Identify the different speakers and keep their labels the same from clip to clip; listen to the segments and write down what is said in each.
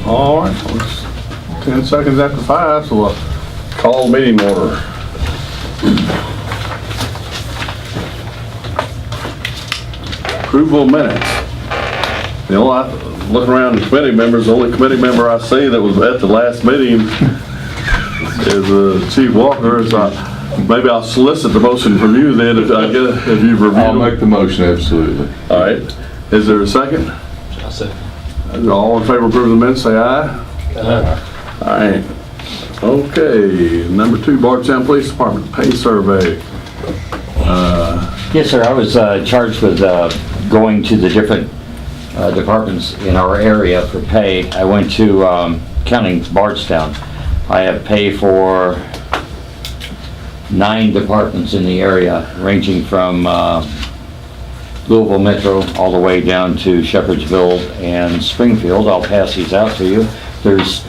Speaker 1: All right, well, it's 10 seconds after 5, so we'll call the meeting order. Approval of minutes. You know, looking around the committee members, the only committee member I see that was at the last meeting is Chief Walker. So maybe I'll solicit the motion from you then if you've reviewed.
Speaker 2: I'll make the motion, absolutely.
Speaker 1: All right. Is there a second?
Speaker 3: I'll second.
Speaker 1: All in favor of approving the minutes, say aye.
Speaker 3: Aye.
Speaker 1: All right. Okay, number 2, Bardstown Police Department pay survey.
Speaker 4: Yes, sir. I was charged with going to the different departments in our area for pay. I went to counting Bardstown. I have pay for 9 departments in the area, ranging from Louisville Metro all the way down to Shepherdsville and Springfield. I'll pass these out to you. There's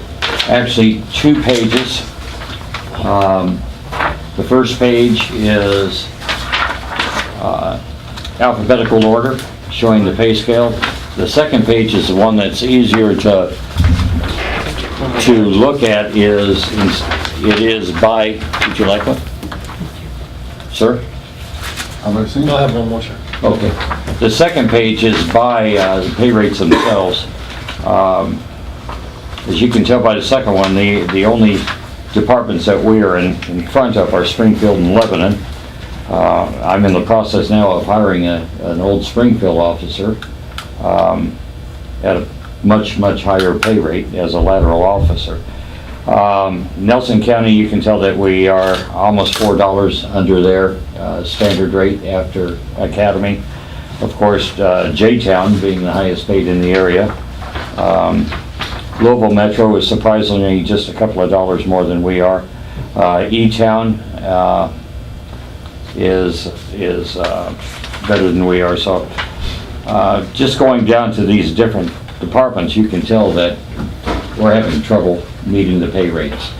Speaker 4: actually 2 pages. The first page is alphabetical order showing the pay scale. The second page is the one that's easier to look at. It is by, would you like one? Sir?
Speaker 2: Have I seen?
Speaker 3: I'll have one more, sir.
Speaker 4: Okay. The second page is by the pay rates themselves. As you can tell by the second one, the only departments that we are in front of are Springfield and Lebanon. I'm in the process now of hiring an old Springfield officer at a much higher pay rate as a lateral officer. Nelson County, you can tell that we are almost $4 under their standard rate after Academy. Of course, J-Town being the highest paid in the area. Louisville Metro is surprisingly just a couple of dollars more than we are. E-Town is better than we are. So just going down to these different departments, you can tell that we're having trouble meeting the pay rates.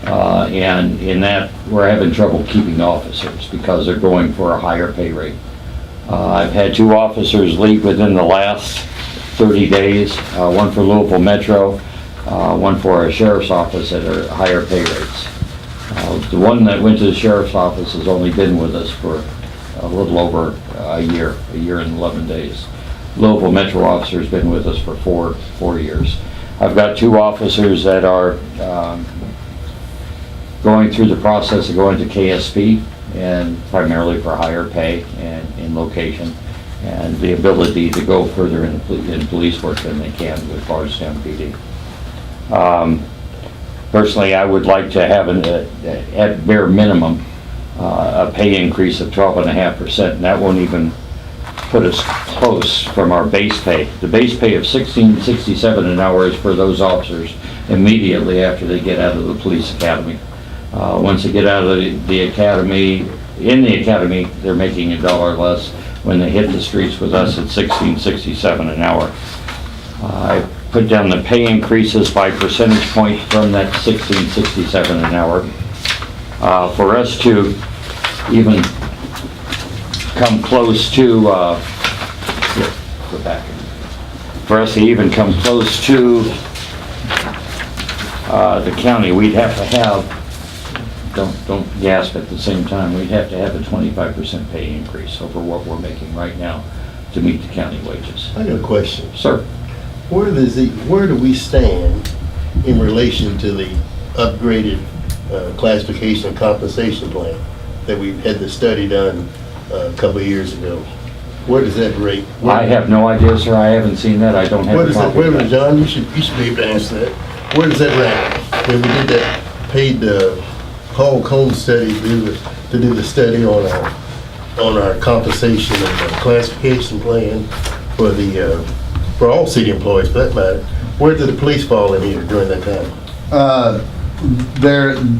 Speaker 4: And in that, we're having trouble keeping officers because they're going for a higher pay rate. I've had 2 officers leave within the last 30 days, one for Louisville Metro, one for a sheriff's office at higher pay rates. The one that went to the sheriff's office has only been with us for a little over a year and 11 days. Louisville Metro officer has been with us for four years. I've got 2 officers that are going through the process of going to KSP, and primarily for higher pay and in location, and the ability to go further in police work than they can with Bardstown PD. Personally, I would like to have, at bare minimum, a pay increase of 12.5%, and that won't even put us close from our base pay. The base pay of $16.67 an hour is for those officers immediately after they get out of the police academy. Once they get out of the academy, they're making $1 less. When they hit the streets with us, it's $16.67 an hour. I put down the pay increases by percentage point from that $16.67 an hour. For us to even come close to, go back. For us to even come close to the county, we'd have to have, don't gasp at the same time, we'd have to have a 25% pay increase over what we're making right now to meet the county wages.
Speaker 5: I got a question.
Speaker 4: Sir?
Speaker 5: Where do we stand in relation to the upgraded classification and compensation plan that we had the study done a couple of years ago? Where does that rate?
Speaker 4: I have no idea, sir. I haven't seen that. I don't have
Speaker 5: Where
Speaker 4: a
Speaker 5: does that,
Speaker 4: copy
Speaker 5: wait a
Speaker 4: of
Speaker 5: minute,
Speaker 4: that.
Speaker 5: John, you should be able to answer that. Where does that rank? When we did that, paid Paul Cone study to do the study on our compensation and classification plan for all city employees, for that matter. Where did the police fall in here during that time?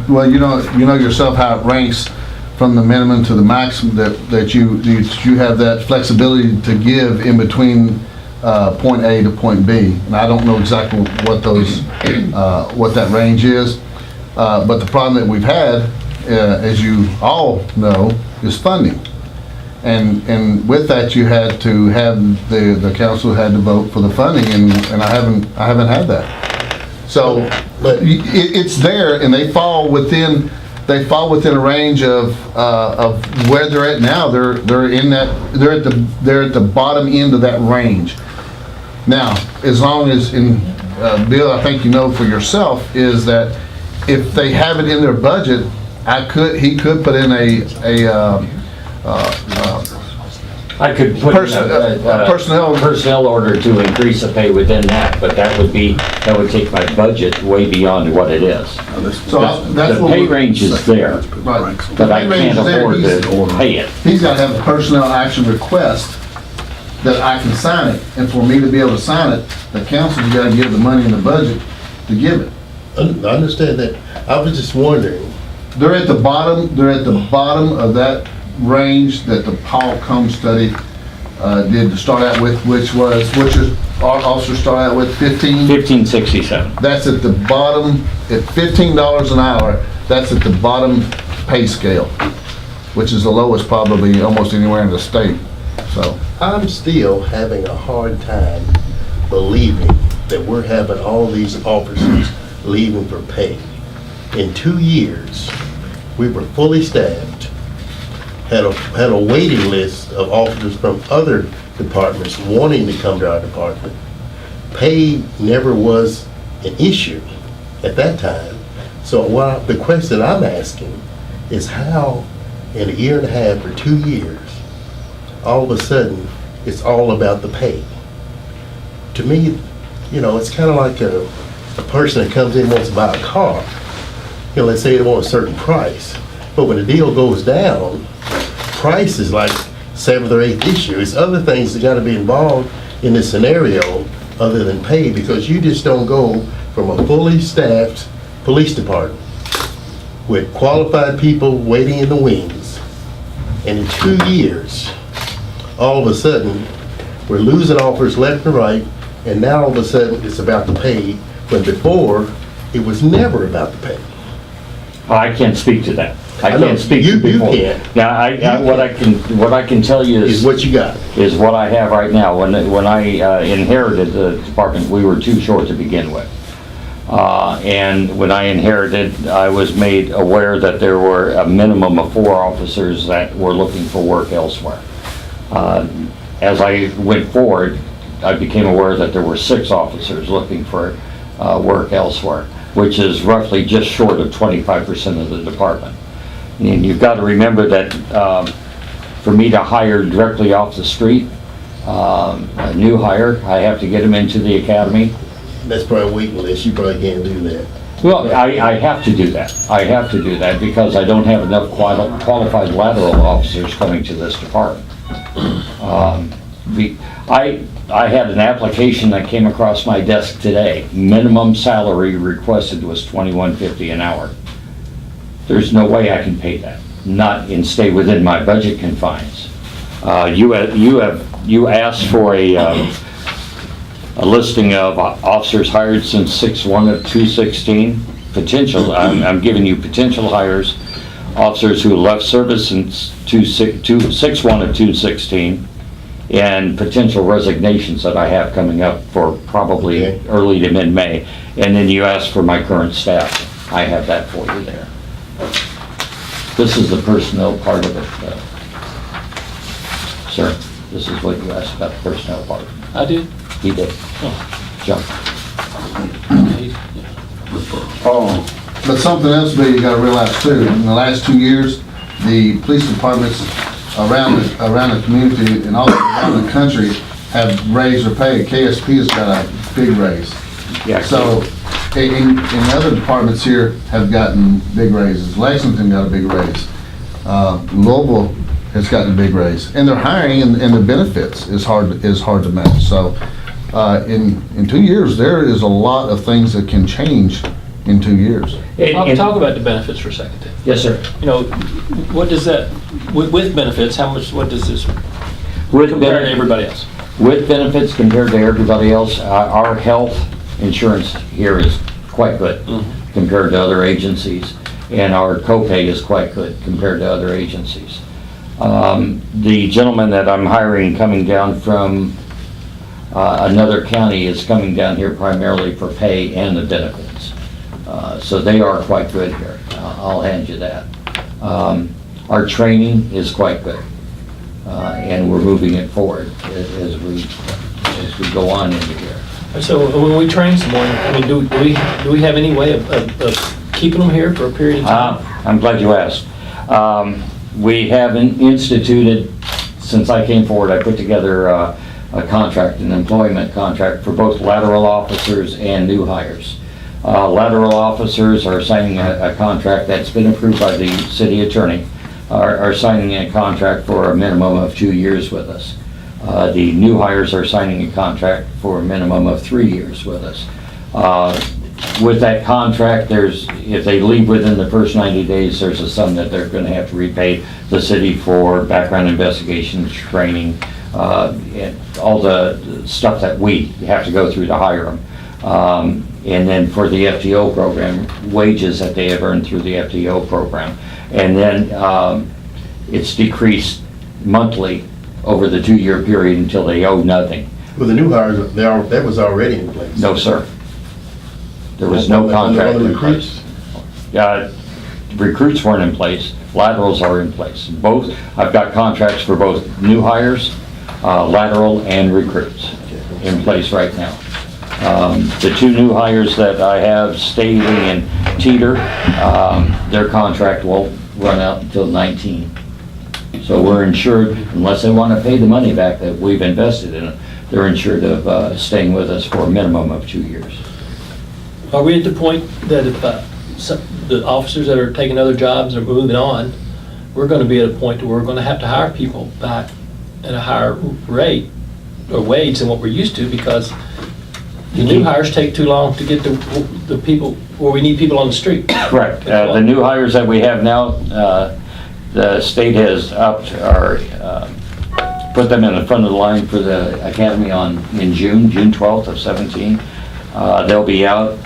Speaker 6: Well, you know yourself how it ranks from the minimum to the maximum, that you have that flexibility to give in between point A to point B. And I don't know exactly what that range is, but the problem that we've had, as you all know, is funding. And with that, you had to have the council had to vote for the funding, and I haven't had that. So,
Speaker 5: But-
Speaker 6: it's there, and they fall within a range of where they're at now. They're at the bottom end of that range. Now, as long as, Bill, I think you know for yourself, is that if they have it in their budget, he could put in
Speaker 4: I could put in a personnel order to increase the pay within that, but that would take my budget way beyond what it is.
Speaker 6: So that's
Speaker 4: The
Speaker 6: what
Speaker 4: pay
Speaker 6: we-
Speaker 4: range is there,
Speaker 6: Right.
Speaker 4: but I
Speaker 6: The pay range
Speaker 4: can't
Speaker 6: is there.
Speaker 4: afford
Speaker 6: He's-
Speaker 4: to pay it.
Speaker 6: He's got to have a personnel action request that I can sign it, and for me to be able to sign it, the council's got to give the money in the budget to give it.
Speaker 5: I understand that. I was just wondering,
Speaker 6: They're at the bottom of that range that the Paul Combs study did to start out with, which is, our officers start out with 15.
Speaker 4: 1567.
Speaker 6: That's at the bottom, at $15 an hour, that's at the bottom pay scale, which is the lowest probably almost anywhere in the state, so.
Speaker 5: I'm still having a hard time believing that we're having all these officers leaving for pay. In 2 years, we were fully staffed, had a waiting list of officers from other departments wanting to come to our department. Pay never was an issue at that time. So the question I'm asking is how in a year and a half or 2 years, all of a sudden, it's all about the pay. To me, it's kind of like a person that comes in and wants to buy a car. Let's say they want a certain price, but when the deal goes down, price is like 7th or 8th issue. It's other things that got to be involved in this scenario other than pay, because you just don't go from a fully staffed police department with qualified people waiting in the wings, and in 2 years, all of a sudden, we're losing offers left and right, and now all of a sudden, it's about the pay, when before, it was never about the pay.
Speaker 4: I can't speak to that. I
Speaker 5: I know,
Speaker 4: can't speak
Speaker 5: you
Speaker 4: to before.
Speaker 5: can't.
Speaker 4: Now, what I can tell you
Speaker 5: Is
Speaker 4: is
Speaker 5: what you got.
Speaker 4: what I have right now. When I inherited the department, we were too short to begin with. And when I inherited, I was made aware that there were a minimum of 4 officers that were looking for work elsewhere. As I went forward, I became aware that there were 6 officers looking for work elsewhere, which is roughly just short of 25% of the department. And you've got to remember that for me to hire directly off the street, a new hire, I have to get them into the academy.
Speaker 5: That's probably a waiting list, you probably can't do that.
Speaker 4: Well, I have to do that. I have to do that because I don't have enough qualified lateral officers coming to this department. I had an application that came across my desk today. Minimum salary requested was $21.50 an hour. There's no way I can pay that, not and stay within my budget confines. You asked for a listing of officers hired since 6/1 of 2016. Potential. I'm giving you potential hires. Officers who left service since 6/1 of 2016. And potential resignations that I have coming up for probably
Speaker 5: Okay.
Speaker 4: early to mid-May. And then you asked for my current staff. I have that for you there. This is the personnel part of it. Sir, this is what you asked about the personnel part.
Speaker 3: I did.
Speaker 4: He did. John.
Speaker 6: Oh, but something else, Bill, you gotta realize too, in the last 2 years, the police departments around the community and all around the country have raised their pay. KSP has got a big raise.
Speaker 4: Yeah.
Speaker 6: So, in other departments here have gotten big raises. Lexington got a big raise. Louisville has gotten a big raise. And they're hiring and the benefits is hard to match. So, in 2 years, there is a lot of things that can change in 2 years.
Speaker 3: Talk about the benefits for a second then.
Speaker 4: Yes, sir.
Speaker 3: What does that, with benefits, what does this
Speaker 4: With
Speaker 3: compare to everybody else?
Speaker 4: With benefits compared to everybody else, our health insurance here is quite good compared to other agencies, and our copay is quite good compared to other agencies. The gentleman that I'm hiring coming down from Another county is coming down here primarily for pay and the benefits. So they are quite good here. I'll hand you that. Our training is quite good, and we're moving it forward as we go on into here.
Speaker 3: So when we train someone, I mean, do we have any way of keeping them here for a period of time?
Speaker 4: I'm glad you asked. We haven't instituted, since I came forward, I put together a contract, an employment contract for both lateral officers and new hires. Lateral officers are signing a contract that's been approved by the city attorney, are signing a contract for a minimum of 2 years with us. The new hires are signing a contract for a minimum of 3 years with us. With that contract, if they leave within the first 90 days, there's a sum that they're going to have to repay the city for background investigation, training, and all the stuff that we have to go through to hire them. And then for the FTO program, wages that they have earned through the FTO program. And then it's decreased monthly over the 2-year period until they owe nothing.
Speaker 5: Well, the new hires, that was already in place.
Speaker 4: No, sir. There was no contract
Speaker 5: On the
Speaker 4: in place. Recruits weren't in place, laterals are in place. Both, I've got contracts for both new hires, lateral and recruits in place right now. The 2 new hires that I have, Staley and Teeter, their contract won't run out until 19. So we're insured, unless they want to pay the money back that we've invested in it, they're insured of staying with us for a minimum of 2 years.
Speaker 3: Are we at the point that if the officers that are taking other jobs are moving on, we're going to be at a point where we're going to have to hire people back at a higher rate or wage than what we're used to, because the new hires take too long to get the people where we need people on the street?
Speaker 4: Correct. The new hires that we have now, the state has upped our, put them in the front of the line for the academy in June 12th of 17. They'll be out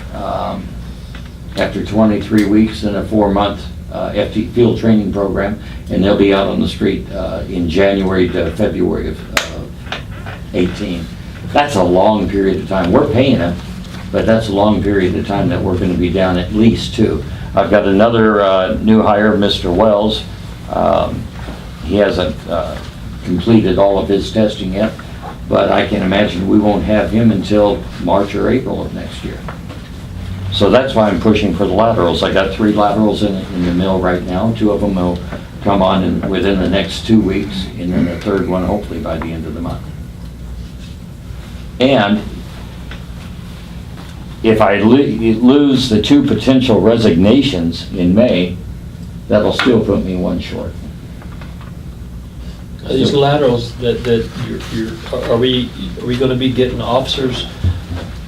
Speaker 4: after 23 weeks in a 4-month FT field training program, and they'll be out on the street in January to February of 18. That's a long period of time. We're paying them, but that's a long period of time that we're going to be down at least 2. I've got another new hire, Mr. Wells. He hasn't completed all of his testing yet, but I can imagine we won't have him until March or April of next year. So that's why I'm pushing for the laterals. I got 3 laterals in the mill right now. 2 of them will come on within the next 2 weeks, and then the 3rd one hopefully by the end of the month. And if I lose the 2 potential resignations in May, that'll still put me 1 short.
Speaker 3: These laterals that are we going to be getting officers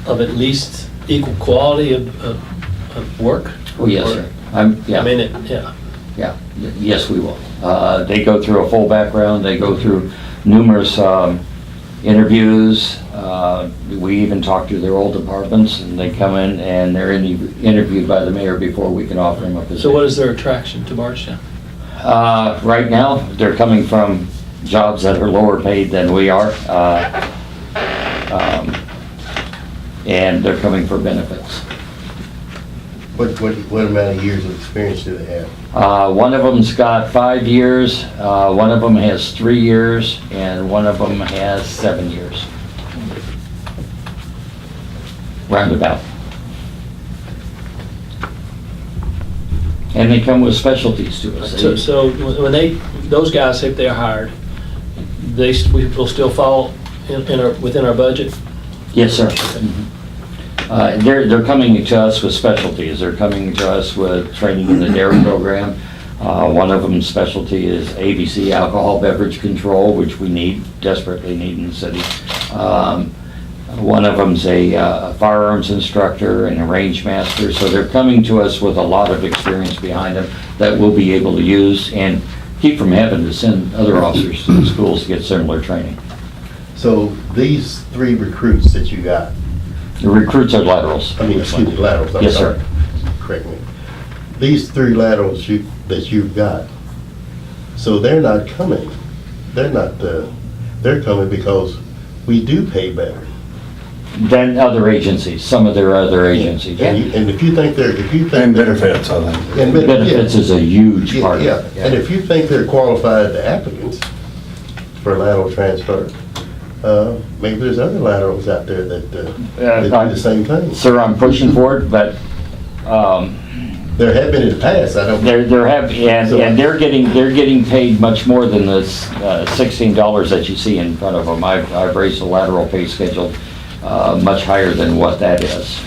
Speaker 3: of at least equal quality of work?
Speaker 4: Oh, yes, sir. Yeah.
Speaker 3: I mean, yeah.
Speaker 4: Yeah, yes, we will. They go through a full background. They go through numerous interviews. We even talk to their old departments, and they come in and they're interviewed by the mayor before we can offer them a position.
Speaker 3: So what is their attraction to Bardstown?
Speaker 4: Right now, they're coming from jobs that are lower paid than we are, and they're coming for benefits.
Speaker 5: What amount of years of experience do they have?
Speaker 4: One of them's got 5 years, one of them has 3 years, and one of them has 7 years. Roundabout. And they come with specialties to us.
Speaker 3: So when those guys, if they're hired, we will still fall within our budget?
Speaker 4: Yes, sir. They're coming to us with specialties. They're coming to us with training in the dairy program. One of them's specialty is ABC, alcohol beverage control, which we desperately need in the city. One of them's a firearms instructor and a range master. So they're coming to us with a lot of experience behind them that we'll be able to use and keep from having to send other officers to the schools to get similar training.
Speaker 5: So these 3 recruits that you got,
Speaker 4: The recruits are laterals.
Speaker 5: I mean, excuse me, laterals, I'm
Speaker 4: Yes,
Speaker 5: sorry.
Speaker 4: sir.
Speaker 5: Correct me. These 3 laterals that you've got, so they're not coming. They're coming because we do pay better.
Speaker 4: Than other agencies, some of their other agencies.
Speaker 5: And if you think they're,
Speaker 2: And benefits, I think.
Speaker 5: And
Speaker 4: Benefits is a huge part of
Speaker 5: Yeah,
Speaker 4: it.
Speaker 5: and if you think they're qualified applicants for lateral transfer, maybe there's other laterals out there that do the same thing.
Speaker 4: Sir, I'm pushing for it, but
Speaker 5: There have been in the past, I don't.
Speaker 4: and they're getting paid much more than the $16 that you see in front of them. I've raised the lateral pay schedule much higher than what that is,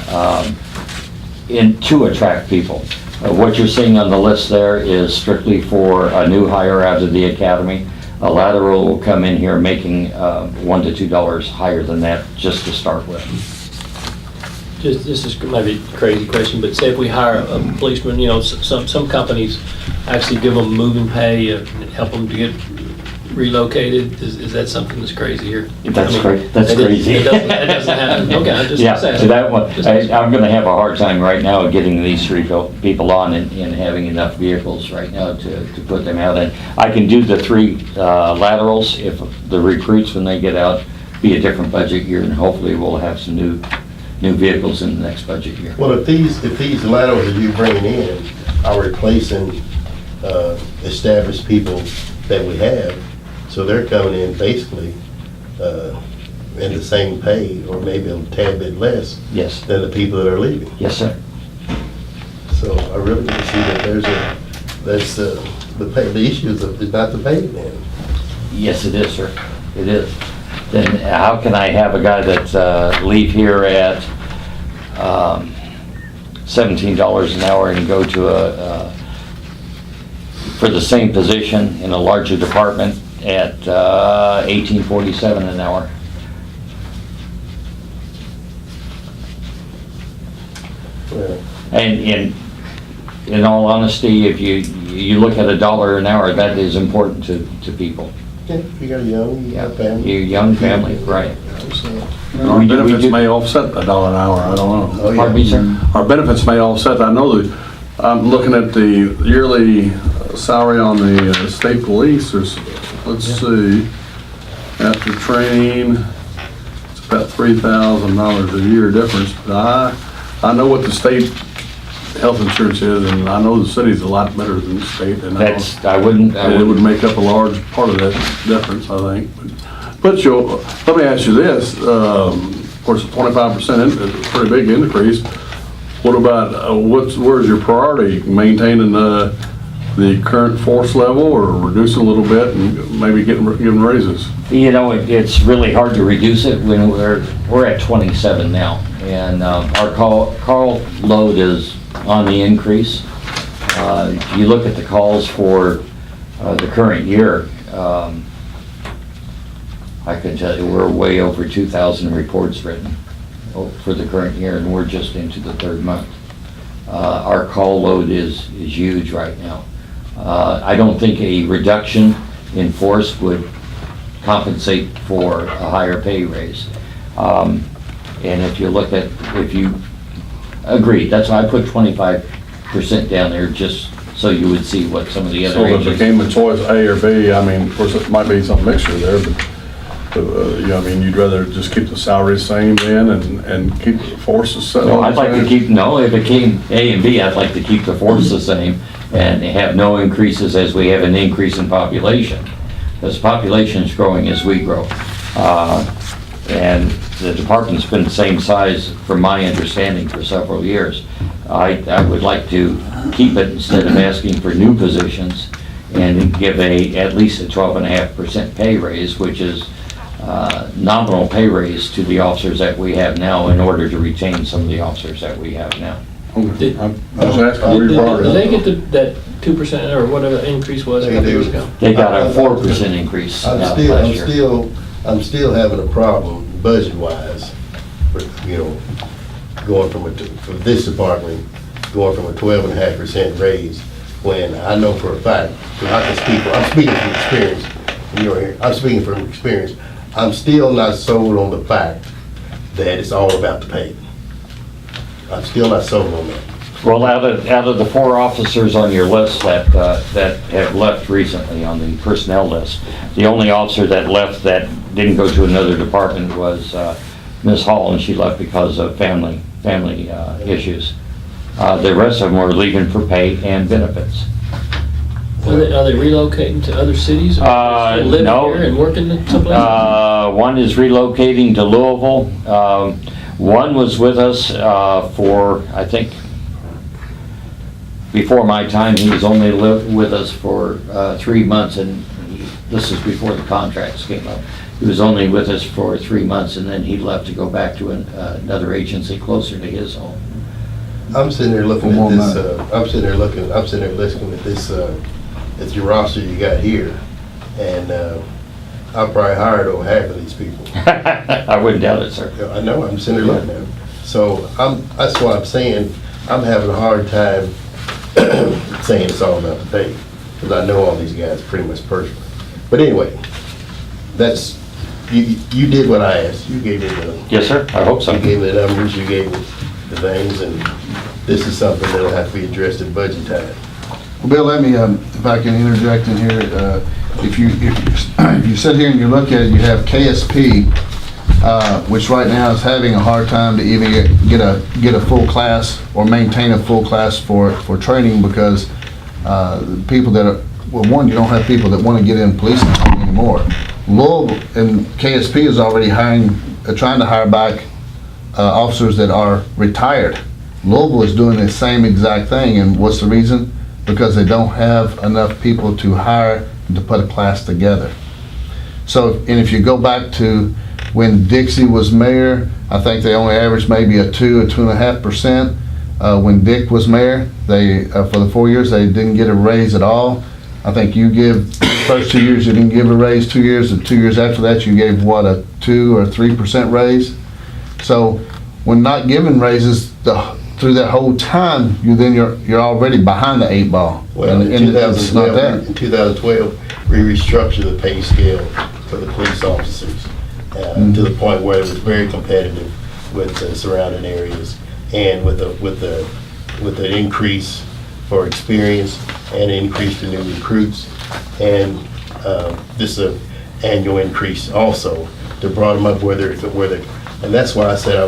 Speaker 4: to attract people. What you're seeing on the list there is strictly for a new hire out of the academy. A lateral will come in here making $1 to $2 higher than that just to start with.
Speaker 3: Just, this is maybe a crazy question, but say if we hire a policeman, you know, some companies actually give them moving pay, help them to get relocated. Is that something that's crazy here?
Speaker 4: That's crazy.
Speaker 3: It doesn't happen. Okay, I just.
Speaker 4: Yeah, so that one, I'm gonna have a hard time right now getting these three people on and having enough vehicles right now to put them out. And I can do the three laterals if the recruits, when they get out, be a different budget year, and hopefully we'll have some new vehicles in the next budget year.
Speaker 5: Well, if these laterals that you're bringing in are replacing established people that we have, so they're coming in basically in the same pay or maybe a tad bit less
Speaker 4: Yes,
Speaker 5: than the people that are leaving.
Speaker 4: yes, sir.
Speaker 5: So I really can see that the issue is not the pay then.
Speaker 4: Yes, it is, sir. It is. Then how can I have a guy that leave here at $17 an hour and go to for the same position in a larger department at $18.47 an hour?
Speaker 5: Well,
Speaker 4: And in all honesty, if you look at $1 an hour, that is important to people.
Speaker 5: yeah, you got a young family.
Speaker 4: Your young family, right.
Speaker 1: Our
Speaker 4: We
Speaker 1: benefits
Speaker 4: do-
Speaker 1: may offset $1 an hour, I don't know.
Speaker 5: Oh, yeah.
Speaker 4: Pardon me, sir?
Speaker 1: Our benefits may offset, I know that, I'm looking at the yearly salary on the state police, there's, let's see, after training, it's about $3,000 a year difference, but I know what the state health insurance is, and I know the city's a lot better than the state, and
Speaker 4: I wouldn't,
Speaker 1: it would make up a large part of that difference, I think. But let me ask you this, of course, 25% is a pretty big increase. What about, where's your priority? Maintaining the current force level or reducing a little bit and maybe giving raises?
Speaker 4: You know, it's really hard to reduce it when we're at 27 now. And our call load is on the increase. You look at the calls for the current year, I can tell you we're way over 2,000 reports written for the current year, and we're just into the third month. Our call load is huge right now. I don't think a reduction in force would compensate for a higher pay raise. And if you agree, that's why I put 25% down there, just so you would see what some of the other
Speaker 1: So if it
Speaker 4: agencies.
Speaker 1: became a choice A or B, I mean, of course, it might be some mixture there, but, yeah, I mean, you'd rather just keep the salary the same then and keep the forces set
Speaker 4: No,
Speaker 1: on
Speaker 4: I'd
Speaker 1: the
Speaker 4: like to
Speaker 1: same?
Speaker 4: if it came A and B, I'd like to keep the force the same and have no increases as we have an increase in population. Because population is growing as we grow. And the department's been the same size, from my understanding, for several years. I would like to keep it instead of asking for new positions and give at least a 12.5% pay raise, which is nominal pay raise to the officers that we have now in order to retain some of the officers that we have now.
Speaker 1: Okay. I'm just asking where
Speaker 3: Did
Speaker 1: your priority
Speaker 3: they
Speaker 1: is.
Speaker 3: get that 2% or whatever the increase was a
Speaker 5: They
Speaker 3: couple
Speaker 5: do.
Speaker 3: years ago?
Speaker 4: They got a 4% increase last year.
Speaker 5: I'm still having a problem budget-wise, going from this department, going from a 12.5% raise, when I know for a fact, I'm speaking from experience, I'm speaking from experience, I'm still not sold on the fact that it's all about the pay. I'm still not sold on that.
Speaker 4: Well, out of the 4 officers on your list that have left recently on the personnel list, the only officer that left that didn't go to another department was Miss Hall, and she left because of family issues. The rest of them were leaving for pay and benefits.
Speaker 3: Are they relocating to other cities? Or still living
Speaker 4: No.
Speaker 3: here and working someplace?
Speaker 4: One is relocating to Louisville. One was with us for, I think, before my time. He was only lived with us for 3 months, and this is before the contracts came up. He was only with us for 3 months, and then he left to go back to another agency closer to his home.
Speaker 5: I'm sitting there looking at this, I'm sitting there listening at this, at your roster you got here, and I probably hired over half of these people.
Speaker 4: I wouldn't doubt it, sir.
Speaker 5: I know, I'm sitting there looking at them. So that's why I'm saying, I'm having a hard time saying it's all about the pay, because I know all these guys pretty much personally. But anyway, you did what I asked. You gave me
Speaker 4: Yes, sir, I hope so.
Speaker 5: you gave me the numbers, you gave me the things, and this is something that'll have to be addressed at budget time.
Speaker 6: Well, Bill, let me, if I can interject in here, if you sit here and you look at it, you have KSP, which right now is having a hard time to even get a full class or maintain a full class for training, because people that are, well, one, you don't have people that want to get in policing anymore. Louisville and KSP is already trying to hire back officers that are retired. Louisville is doing the same exact thing, and what's the reason? Because they don't have enough people to hire and to put a class together. So, and if you go back to when Dixie was mayor, I think they only averaged maybe a 2.5%. When Dick was mayor, they for the 4 years they didn't get a raise at all. I think you give first 2 years you didn't give a raise. 2 years, and 2 years after that you gave what, a 2 or 3% raise. So when not giving raises through that whole time, you're already behind the 8 ball.
Speaker 5: Well, in
Speaker 6: it's not that.
Speaker 5: 2012, we restructured the pay scale for the police officers to the point where it was very competitive with the surrounding areas, and with the increase for experience and increase to new recruits, and this is an annual increase also to brought them up where they. And that's why I said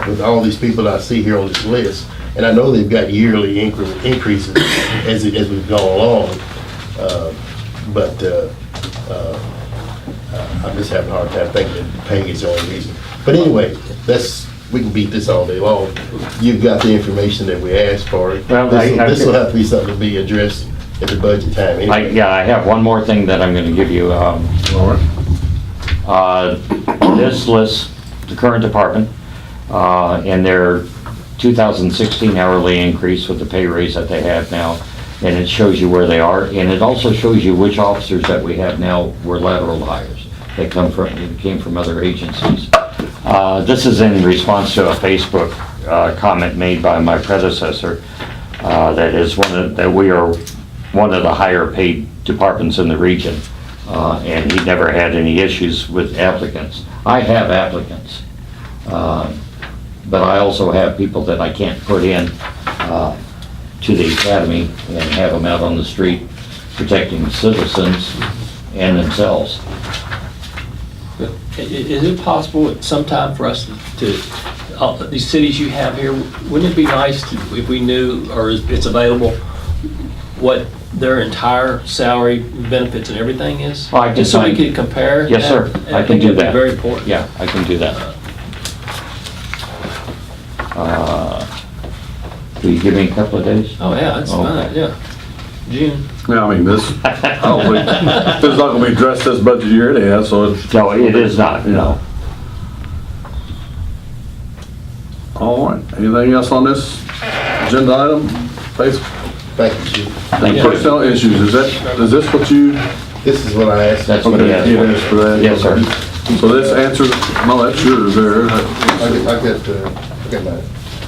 Speaker 5: with all these people that I see here on this list, and I know they've got yearly increases as we've gone along, but I'm just having a hard time thinking that paying is the only reason. But anyway, we can beat this all day long. You've got the information that we asked for.
Speaker 4: Well,
Speaker 5: This will have to be something to be addressed at the budget time anyway.
Speaker 4: I have one more thing that I'm going to give you.
Speaker 1: All right.
Speaker 4: This lists the current department and their 2016 hourly increase with the pay raise that they have now, and it shows you where they are, and it also shows you which officers that we have now were lateral hires. They came from other agencies. This is in response to a Facebook comment made by my predecessor that we are one of the higher paid departments in the region, and he never had any issues with applicants. I have applicants, but I also have people that I can't put in to the academy and have them out on the street protecting citizens and themselves.
Speaker 3: Is it possible at some time for us to these cities you have here, wouldn't it be nice if we knew, or it's available, what their entire salary, benefits, and everything is?
Speaker 4: Oh, I can
Speaker 3: just so we
Speaker 4: find-
Speaker 3: could compare.
Speaker 4: Yes, sir. I can do
Speaker 3: think it'd be
Speaker 4: that.
Speaker 3: very important.
Speaker 4: Yeah, I can do that. Will you give me a couple of days?
Speaker 3: Oh, yeah, that's
Speaker 4: Okay.
Speaker 3: fine, yeah. June.
Speaker 1: Yeah, I mean, this is not gonna be addressed this budget year anyhow, so it's.
Speaker 4: No, it is not, no.
Speaker 1: All right, anything else on this agenda item? Facebook?
Speaker 5: Thank you, Chief.
Speaker 4: Thank you.
Speaker 1: Personnel issues, is this what you?
Speaker 5: This is what I asked.
Speaker 4: That's what he asked
Speaker 1: You
Speaker 4: for.
Speaker 1: asked for that?
Speaker 4: Yes, sir.
Speaker 1: So this answers, no, that's yours there.
Speaker 5: I got mine.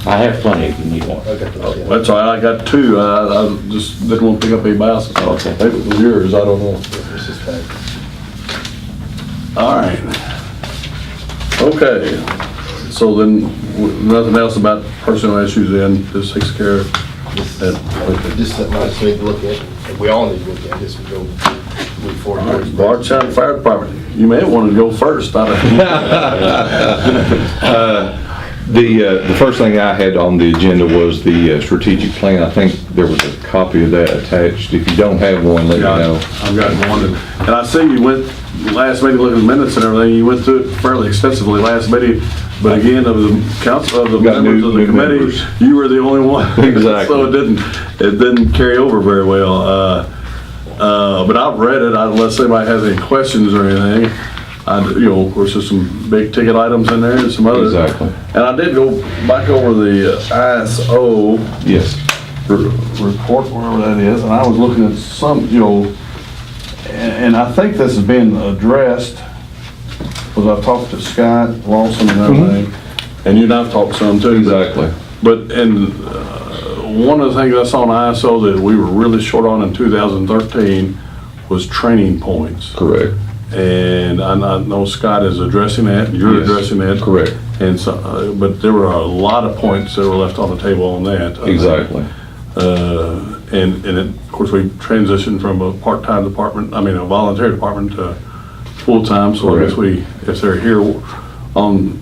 Speaker 4: I have plenty if you need one.
Speaker 5: I got the,
Speaker 1: That's all right, I got two, I just didn't want to pick up any bicycles.
Speaker 4: Okay.
Speaker 1: Maybe it was yours, I don't know.
Speaker 5: this is fine.
Speaker 1: All right. Okay, so then, nothing else about personnel issues then, this takes care of that.
Speaker 5: This is something I just need to look at, and we all need to look at this, we go before yours.
Speaker 1: Bardstown Fire Department, you may want to go first. I don't-
Speaker 7: The first thing I had on the agenda was the strategic plan. I think there was a copy of that attached. If you don't have one, let me
Speaker 1: Yeah,
Speaker 7: know.
Speaker 1: I've got one, and I see you went, last meeting, looking at the minutes and everything, you went through it fairly extensively last meeting, but again, of the council, of the
Speaker 7: Got
Speaker 1: members
Speaker 7: new-
Speaker 1: of the
Speaker 7: new
Speaker 1: committee,
Speaker 7: members.
Speaker 1: you were the only one.
Speaker 7: Exactly.
Speaker 1: So it didn't carry over very well. But I've read it, unless anybody has any questions or anything. Of course, there's some big ticket items in there and some others.
Speaker 7: Exactly.
Speaker 1: And I did go back over the ISO
Speaker 7: Yes.
Speaker 1: report, wherever that is, and I was looking at some, and I think this has been addressed, because I've talked to Scott Lawson and everything, and you and I've talked some too.
Speaker 7: Exactly.
Speaker 1: But, one of the things I saw in ISO that we were really short on in 2013 was training points.
Speaker 7: Correct.
Speaker 1: And I know Scott is addressing that, and you're
Speaker 7: Yes,
Speaker 1: addressing that.
Speaker 7: correct.
Speaker 1: And so, but there were a lot of points that were left on the table on that. I think.
Speaker 7: Exactly.
Speaker 1: And of course, we transitioned from a part-time department, a volunteer department to full-time, so I guess if they're here on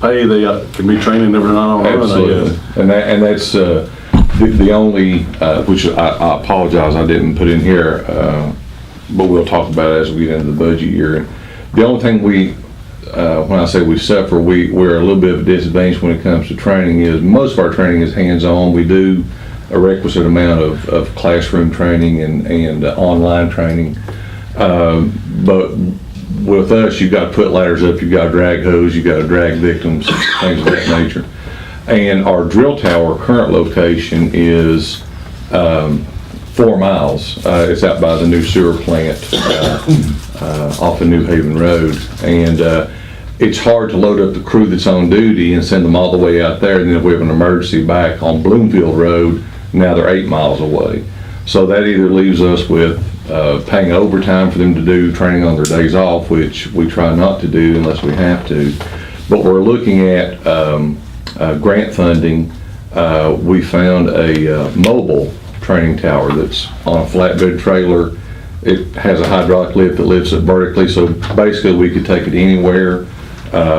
Speaker 1: pay, they can be training every night on run, I
Speaker 7: Absolutely.
Speaker 1: guess.
Speaker 7: And that's the only, which I apologize, I didn't put in here, but we'll talk about it as we get into the budget year. The only thing when I say we suffer, we're a little bit of a disadvantage when it comes to training is most of our training is hands-on. We do a requisite amount of classroom training and online training. But with us, you've got to put ladders up, you've got to drag hose, you've got to drag victims, things of that nature. And our drill tower current location is 4 miles. It's out by the new sewer plant off of New Haven Road. And it's hard to load up the crew that's on duty and send them all the way out there. And then if we have an emergency back on Bloomfield Road, now they're 8 miles away. So that either leaves us with paying overtime for them to do training on their days off, which we try not to do unless we have to. But we're looking at grant funding. We found a mobile training tower that's on a flatbed trailer. It has a hydraulic lift that lifts it vertically, so basically we could take it anywhere.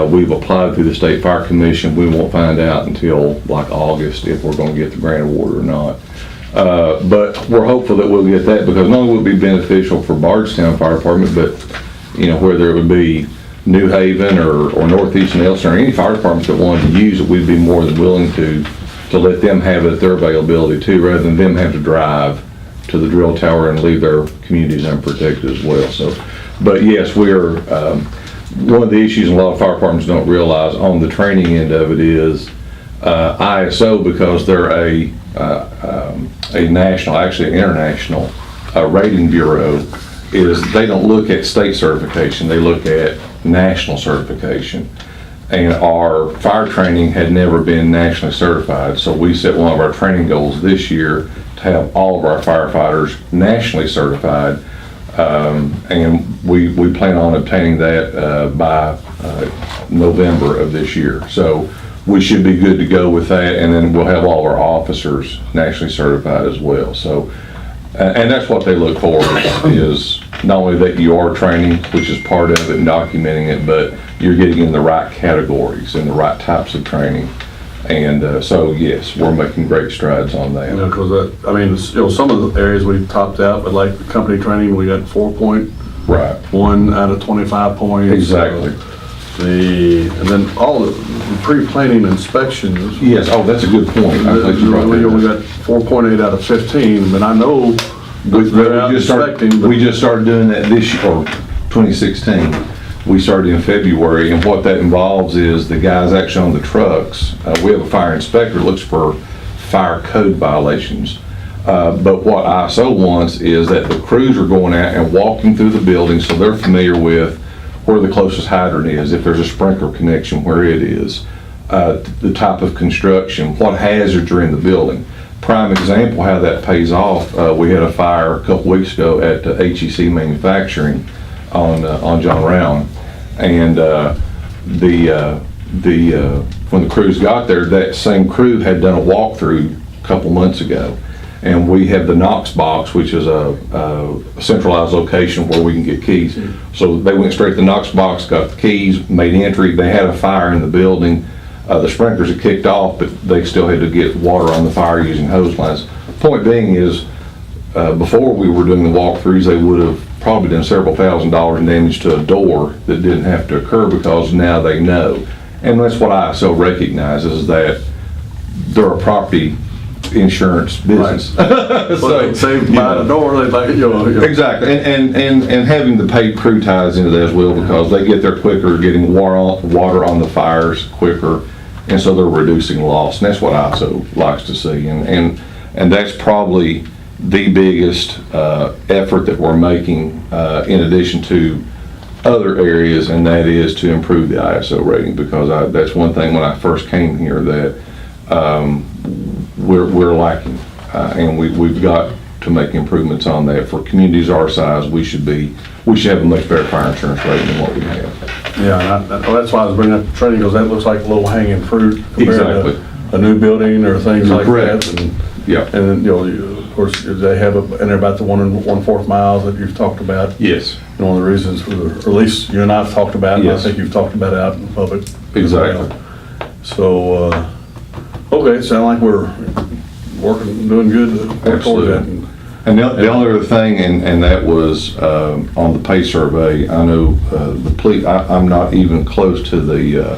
Speaker 7: We've applied through the State Fire Commission. We won't find out until like August if we're going to get the grant award or not. But we're hopeful that we'll get that, because not only will it be beneficial for Bardstown Fire Department, but whether it would be New Haven or Northeast Nelson or any fire department that wanted to use it, we'd be more than willing to let them have it at their availability too, rather than them have to drive to the drill tower and leave their communities unprotected as well. So, but yes, we're one of the issues a lot of fire departments don't realize on the training end of it is ISO, because they're a national, actually international rating bureau, is they don't look at state certification, they look at national certification. And our fire training had never been nationally certified, so we set one of our training goals this year to have all of our firefighters nationally certified, and we plan on obtaining that by November of this year. So we should be good to go with that, and then we'll have all of our officers nationally certified as well. So, and that's what they look for, is not only that you are training, which is part of it and documenting it, but you're getting in the right categories and the right types of training. And so, yes, we're making great strides on that.
Speaker 1: Because some of the areas we topped out, but like the company training, we got 4.1
Speaker 7: Right.
Speaker 1: out of 25 points.
Speaker 7: Exactly.
Speaker 1: And then all the pre-planning inspections.
Speaker 7: Yes, oh, that's a good point. I'm glad you brought
Speaker 1: We
Speaker 7: that
Speaker 1: only
Speaker 7: up.
Speaker 1: got 4.8 out of 15, but I know they're out inspecting.
Speaker 7: We just started doing that this year, or 2016. We started in February, and what that involves is the guys actually on the trucks. We have a fire inspector that looks for fire code violations. But what ISO wants is that the crews are going out and walking through the building, so they're familiar with where the closest hydrant is, if there's a sprinkler connection, where it is, the type of construction, what hazards are in the building. Prime example how that pays off, we had a fire a couple weeks ago at HEC Manufacturing on John Rowan, and when the crews got there, that same crew had done a walkthrough a couple months ago, And we have the Knox box, which is a centralized location where we can get keys. So they went straight to the Knox box, got the keys, made entry. They had a fire in the building. The sprinklers had kicked off, but they still had to get water on the fire using hose lines. Point being is, before we were doing the walkthroughs, they would have probably done several $1,000s in damage to a door that didn't have to occur because now they know. And that's what ISO recognizes, is that they're a property insurance business.
Speaker 1: Well, they save by the door, they like,
Speaker 7: Exactly, and having the paid crew ties into that as well, because they get there quicker, getting water on the fires quicker, and so they're reducing loss, and that's what ISO likes to see, and that's probably the biggest effort that we're making in addition to other areas, and that is to improve the ISO rating, because that's one thing when I first came here that we're lacking, and we've got to make improvements on that. For communities our size, we should have a much better fire insurance rating than what we have.
Speaker 1: Yeah, and that's why I was bringing up the training, because that looks like low hanging fruit compared
Speaker 7: Exactly.
Speaker 1: to a new building or things
Speaker 7: You're
Speaker 1: like
Speaker 7: correct.
Speaker 1: that. And
Speaker 7: Yeah.
Speaker 1: then, of course, they have in there about the 1 1/4 miles that you've talked about.
Speaker 7: Yes.
Speaker 1: And one of the reasons, or at least you and I have talked about, and I
Speaker 7: Yes.
Speaker 1: think you've talked about it out in public.
Speaker 7: Exactly.
Speaker 1: So, okay, sound like we're doing good to work toward that.
Speaker 7: Absolutely. And the only other thing, and that was on the pay survey, I know the police, I'm not even close to the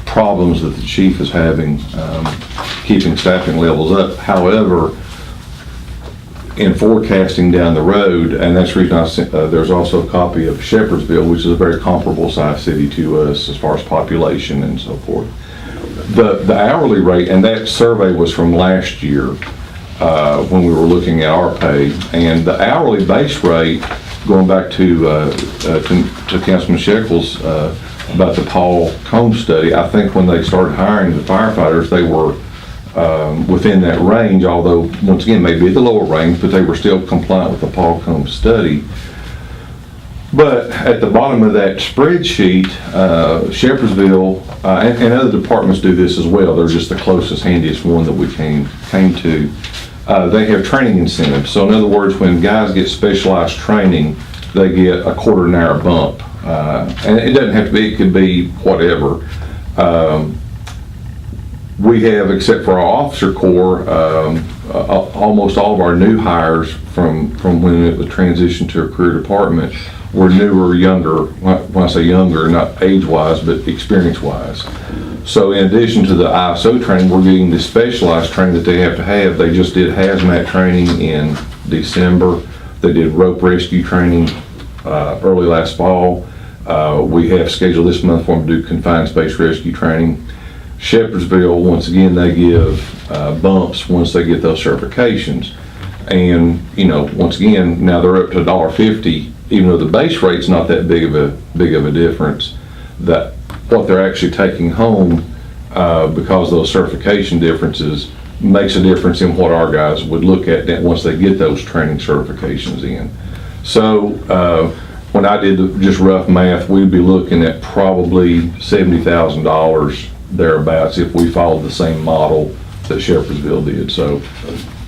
Speaker 7: problems that the chief is having keeping staffing levels up. However, in forecasting down the road, and that's the reason I sent, there's also a copy of Shepherdsville, which is a very comparable size city to us as far as population and so forth. The hourly rate, and that survey was from last year, when we were looking at our pay, and the hourly base rate, going back to Councilman Shekels about the Paul Combs study, I think when they started hiring the firefighters, they were within that range, although once again maybe at the lower range, but they were still compliant with the Paul Combs study. But at the bottom of that spreadsheet, Shepherdsville, and other departments do this as well, they're just the closest, handiest one that we came to. They have training incentives. So in other words, when guys get specialized training, they get a quarter an hour bump. And it doesn't have to be, it could be whatever. We have, except for our officer corps, almost all of our new hires from when it was transitioned to a career department were newer, younger. When I say younger, not age-wise, but experience-wise. So in addition to the ISO training, we're getting the specialized training that they have to have. They just did hazmat training in December. They did rope rescue training early last fall. We have scheduled this month for them to do confined space rescue training. Shepherdsville, once again, they give bumps once they get those certifications. And, once again, now they're up to $1.50, even though the base rate's not that big of a difference, that what they're actually taking home, because of those certification differences, makes a difference in what our guys would look at once they get those training certifications in. So, when I did just rough math, we'd be looking at probably $70,000 thereabouts if we followed the same model that Shepherdsville did. So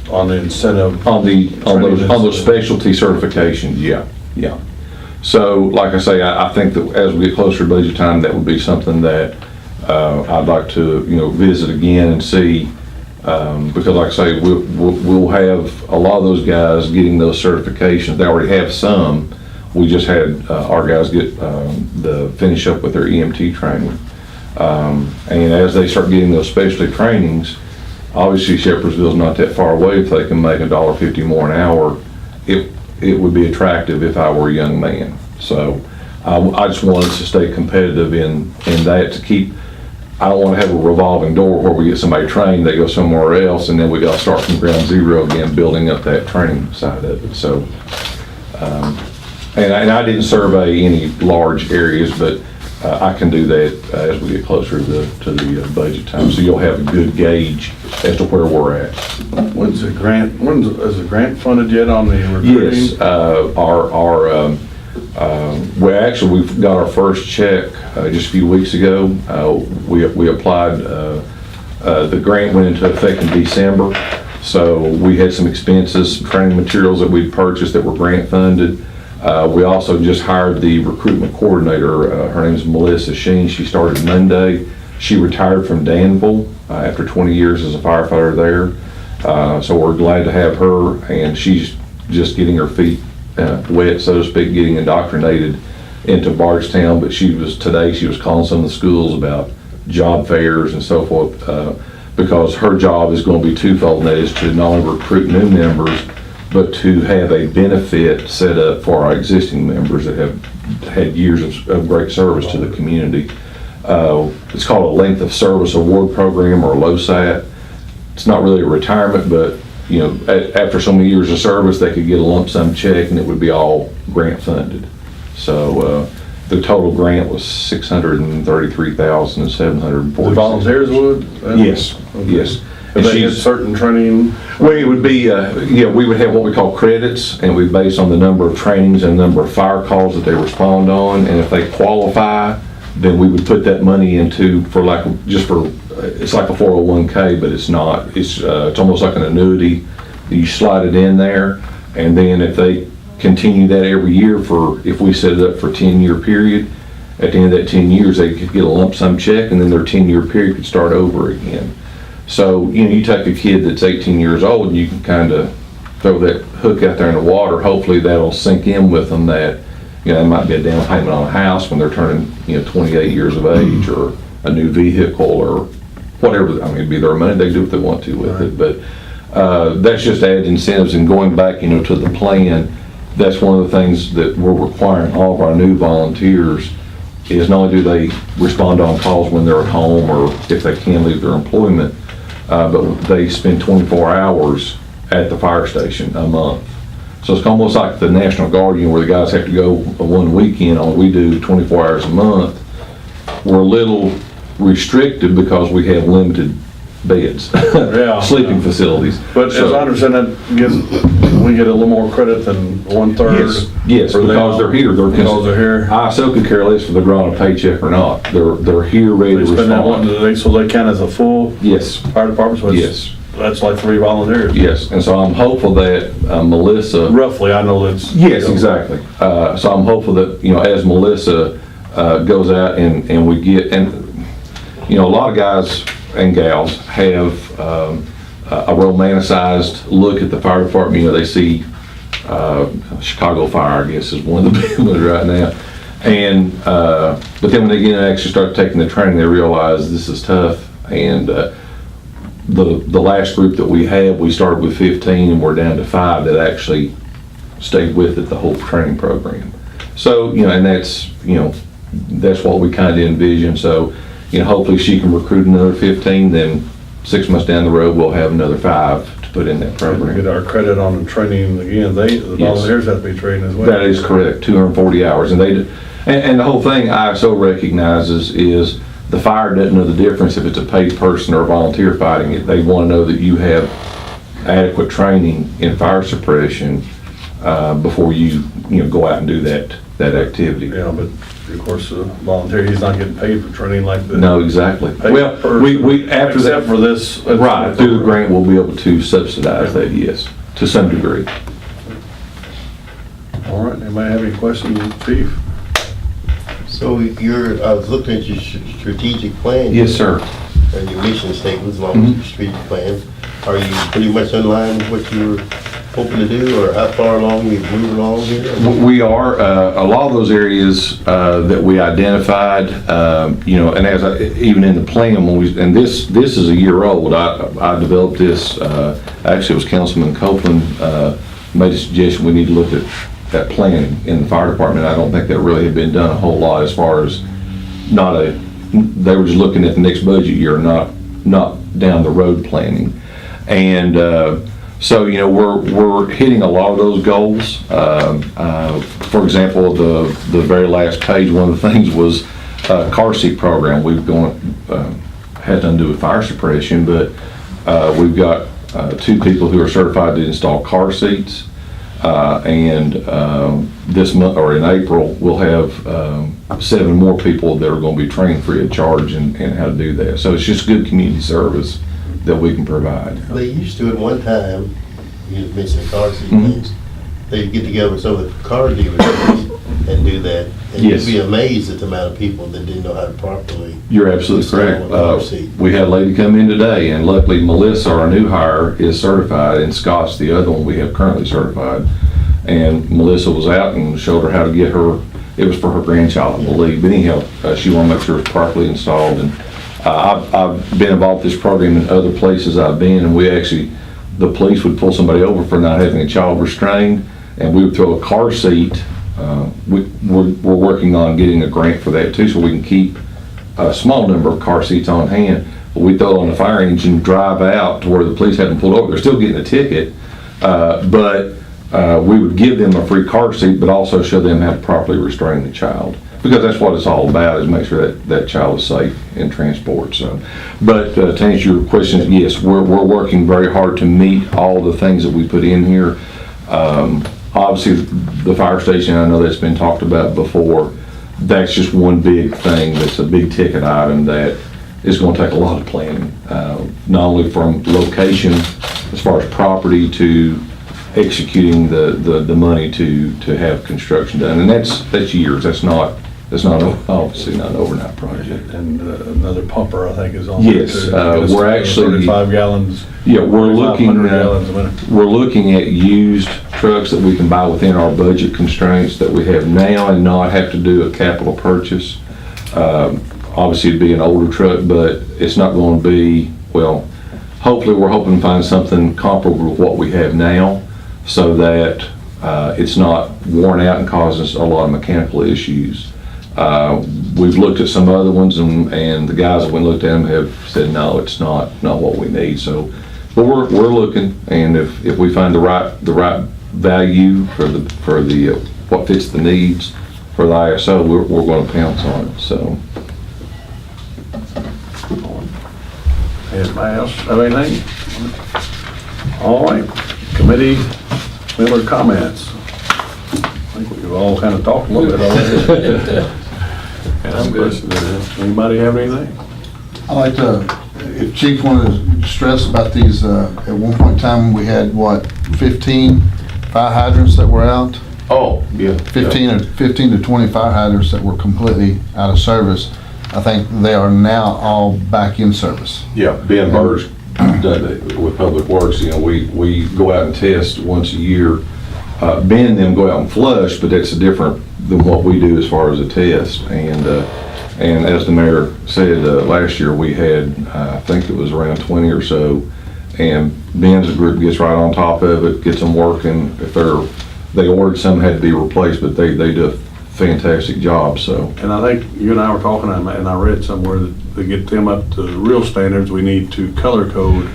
Speaker 1: On the incentive.
Speaker 7: on those specialty certifications, yeah. So like I say, I think that as we get closer to budget time, that would be something that I'd like to visit again and see, because like I say, we'll have a lot of those guys getting those certifications. They already have some. We just had our guys get finish up with their EMT training. And as they start getting those specialty trainings, obviously Shepherdsville's not that far away. If they can make $1.50 more an hour, it would be attractive if I were a young man. So I just wanted to stay competitive in that, to keep, I don't want to have a revolving door where we get somebody trained, they go somewhere else, and then we got to start from ground zero again, building up that training side of it. So, and I didn't survey any large areas, but I can do that as we get closer to the budget time, so you'll have a good gauge as to where we're at.
Speaker 1: Is the grant funded yet on the recruiting?
Speaker 7: Yes, we've got our first check just a few weeks ago. We applied, the grant went into effect in December, So we had some expenses, some training materials that we purchased that were grant funded. We also just hired the recruitment coordinator. Her name is Melissa Sheen. She started Monday. She retired from Danville after 20 years as a firefighter there. So we're glad to have her, and she's just getting her feet wet, so to speak, getting indoctrinated into Bardstown. But today she was calling some of the schools about job fairs and so forth, because her job is going to be twofold, and that is to not only recruit new members, but to have a benefit set up for our existing members that have had years of great service to the community. It's called a Length of Service Award Program, or LOSAT. It's not really a retirement, but after so many years of service, they could get a lump sum check, and it would be all grant funded. So the total grant was $633,740.
Speaker 1: The volunteers would?
Speaker 7: Yes, yes.
Speaker 1: If they had certain training?
Speaker 7: Well, it would be, we would have what we call credits, and we base on the number of trainings and the number of fire calls that they respond on, and if they qualify, then we would put that money into it's like a 401k, but it's not. It's almost like an annuity. You slide it in there, and then if they continue that every year if we set it up for a 10-year period, at the end of that 10 years, they could get a lump sum check, and then their 10-year period could start over again. So, you take a kid that's 18 years old, and you can kind of throw that hook out there in the water. Hopefully that'll sink in with them that, there might be a down payment on a house when they're turning, 28 years of age, or a new vehicle, or whatever. I mean, it'd be their money. They do what they want to with it. But that's just added incentives. And going back, to the plan, that's one of the things that we're requiring all of our new volunteers is not only do they respond on calls when they're at home or if they can leave their employment, but they spend 24 hours at the fire station a month. So it's almost like the National Guard, where the guys have to go one weekend on. We do 24 hours a month. We're a little restricted because we have limited beds, sleeping facilities.
Speaker 1: But as I understand that, we get a little more credit than 1/3.
Speaker 7: Yes, because they're here.
Speaker 1: Because they're here.
Speaker 7: ISO could care less if they're drawing a paycheck or not. They're here ready to
Speaker 1: They spend that one
Speaker 7: respond.
Speaker 1: today, so they count as a full
Speaker 7: Yes,
Speaker 1: fire department? So
Speaker 7: yes,
Speaker 1: that's like 3 volunteers.
Speaker 7: yes. And so I'm hopeful that Melissa.
Speaker 1: Roughly, I know that's.
Speaker 7: Yes, exactly. So I'm hopeful that, as Melissa goes out and we get, and, a lot of guys and gals have a romanticized look at the fire department. They see Chicago Fire, I guess, is one of the big ones right now. And but then when they get in and actually start taking the training, they realize this is tough. And the last group that we had, we started with 15 and we're down to 5 that actually stayed with it the whole training program. So, and that's what we kind of envision. So, hopefully she can recruit another 15, then 6 months down the road, we'll have another 5 to put in that
Speaker 1: We
Speaker 7: program.
Speaker 1: get our credit on the training again. The volunteers have to be trained as well.
Speaker 7: That is correct, 240 hours. And the whole thing ISO recognizes is the fire doesn't know the difference if it's a paid person or a volunteer fighting it. They want to know that you have adequate training in fire suppression before you go out and do that activity.
Speaker 1: Yeah, but of course, volunteer, he's not getting paid for training like that.
Speaker 7: No, exactly.
Speaker 1: Paid
Speaker 7: Well,
Speaker 1: person,
Speaker 7: we after that,
Speaker 1: except for this.
Speaker 7: right, through the grant, we'll be able to subsidize that, yes, to some degree.
Speaker 1: All right, anybody have any questions, Chief?
Speaker 5: So I was looking at your strategic plan.
Speaker 7: Yes, sir.
Speaker 5: And your mission statements along with your strategic plan. Are you pretty much in line with what you were hoping to do, or how far along you're moving along here?
Speaker 7: We are, a lot of those areas that we identified, and even in the plan, and this is a year old, I developed this, actually it was Councilman Copeland made a suggestion we need to look at that planning in the fire department. I don't think that really had been done a whole lot as far as they were just looking at the next budget year, not down the road planning. And so, we're hitting a lot of those goals. For example, the very last page, one of the things was car seat program. We've had nothing to do with fire suppression, but we've got 2 people who are certified to install car seats. And this month, or in April, we'll have 7 more people that are going to be trained free of charge and how to do that. So it's just good community service that we can provide.
Speaker 5: They used to at one time, you mentioned car seat
Speaker 7: Mhm.
Speaker 5: things, they'd get together with some of the car dealers and do that. And
Speaker 7: Yes.
Speaker 5: you'd be amazed at the amount of people that didn't know how to properly.
Speaker 7: You're absolutely correct.
Speaker 5: Install a car seat.
Speaker 7: We had a lady come in today, and luckily Melissa, our new hire, is certified, and Scott's the other one we have currently certified. And Melissa was out and showed her how to get her, it was for her grandchild, I believe, but anyhow, she wanted to make sure it's properly installed. And I've been involved with this program in other places I've been, and we actually, the police would pull somebody over for not having a child restrained, and we would throw a car seat. We're working on getting a grant for that too, so we can keep a small number of car seats on hand. But we throw it on the fire engine, drive out to where the police haven't pulled over. They're still getting a ticket, but we would give them a free car seat, but also show them how to properly restrain the child. Because that's what it's all about, is make sure that that child is safe in transport, so. But to answer your question, yes, we're working very hard to meet all the things that we put in here. Obviously, the fire station, I know that's been talked about before, that's just one big thing that's a big ticket item that is gonna take a lot of planning. Not only from location, as far as property, to executing the money to have construction done. And that's years, that's not obviously not an overnight project.
Speaker 2: And another pumper, I think, is on there
Speaker 7: Yes,
Speaker 2: too.
Speaker 7: we're actually-
Speaker 2: 35 gallons.
Speaker 7: Yeah, we're
Speaker 2: 500 gallons a minute.
Speaker 7: looking at used trucks that we can buy within our budget constraints that we have now and not have to do a capital purchase. Obviously it'd be an older truck, but it's not going to be, well, hopefully we're hoping to find something comparable with what we have now, so that it's not worn out and causes us a lot of mechanical issues. We've looked at some other ones, and the guys that we looked at them have said, no, it's not what we need. So, but we're looking, and if we find the right value for the what fits the needs for the ISO, we're going to pounce on it. So,
Speaker 1: Anybody else have anything? All right, committee member comments. I think we've all kind of talked a little bit already.
Speaker 3: I'm good.
Speaker 1: Anybody have anything?
Speaker 6: I'd like to, if Chief wanted to stress about these, at one point in time, we had, 15 fire hydrants that were out?
Speaker 7: oh, yeah.
Speaker 6: 15 to 20 fire hydrants that were completely out of service. I think they are now all back in service.
Speaker 7: Yeah, Ben Burge done it with Public Works, we go out and test once a year. Ben and them go out and flush, but that's different than what we do as far as a test. And as the mayor said, last year we had, I think it was around 20 or so, and Ben's group gets right on top of it, gets them working. If they ordered some had to be replaced, but they do a fantastic job, so.
Speaker 1: And I think you and I were talking, and I read somewhere that to get them up to real standards, we need to color code.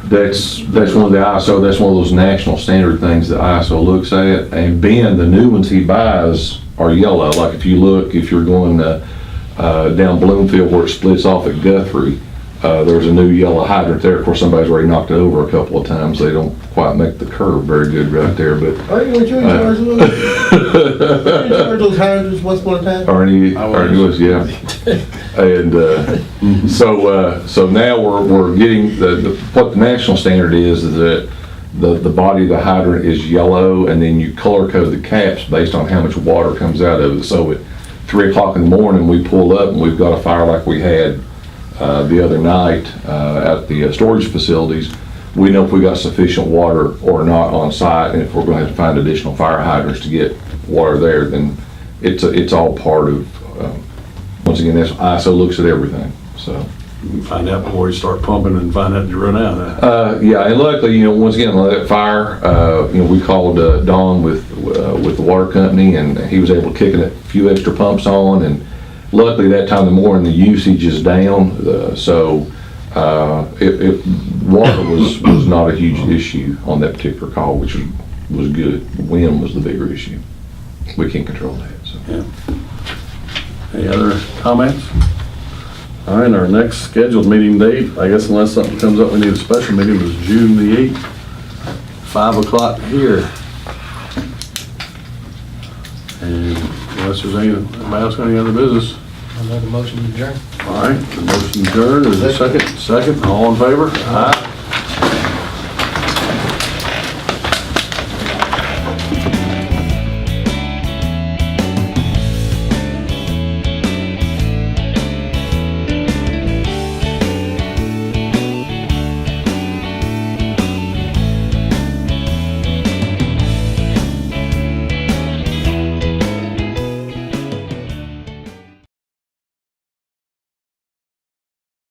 Speaker 7: That's one of the ISO, that's one of those national standard things that ISO looks at. And Ben, the new ones he buys are yellow. Like if you're going down Bloomfield where it splits off at Guthrie, there's a new yellow hydrant there. Of course, somebody's already knocked it over a couple of times. They don't quite make the curve very good right there, but.
Speaker 5: Are you in charge of those? Are you in charge of those hydrants once upon a time?
Speaker 7: Arnie was, yeah. And so now we're getting, what the national standard is that the body of the hydrant is yellow, and then you color code the caps based on how much water comes out of it. So at 3 o'clock in the morning, we pull up and we've got a fire like we had the other night at the storage facilities. We know if we got sufficient water or not on site, and if we're going to have to find additional fire hydrants to get water there, then it's all part of, once again, that's ISO looks at everything, so.
Speaker 1: You can find out before you start pumping and find out you run out. Huh?
Speaker 7: Yeah, and luckily, once again, on that fire, we called Don with the water company, and he was able to kick a few extra pumps on, and luckily that time of the morning, the usage is down, so water was not a huge issue on that particular call, which was good. Wind was the bigger issue. We can't control that, so.
Speaker 1: Yeah. Any other comments? All right, our next scheduled meeting date, I guess unless something comes up, we need a special meeting, is June the 8th, 5 o'clock here. And unless there's anybody else got any other business,
Speaker 3: Another motion to adjourn.
Speaker 1: All right, the motion adjourned, is there a second? Second, all in favor? Aye.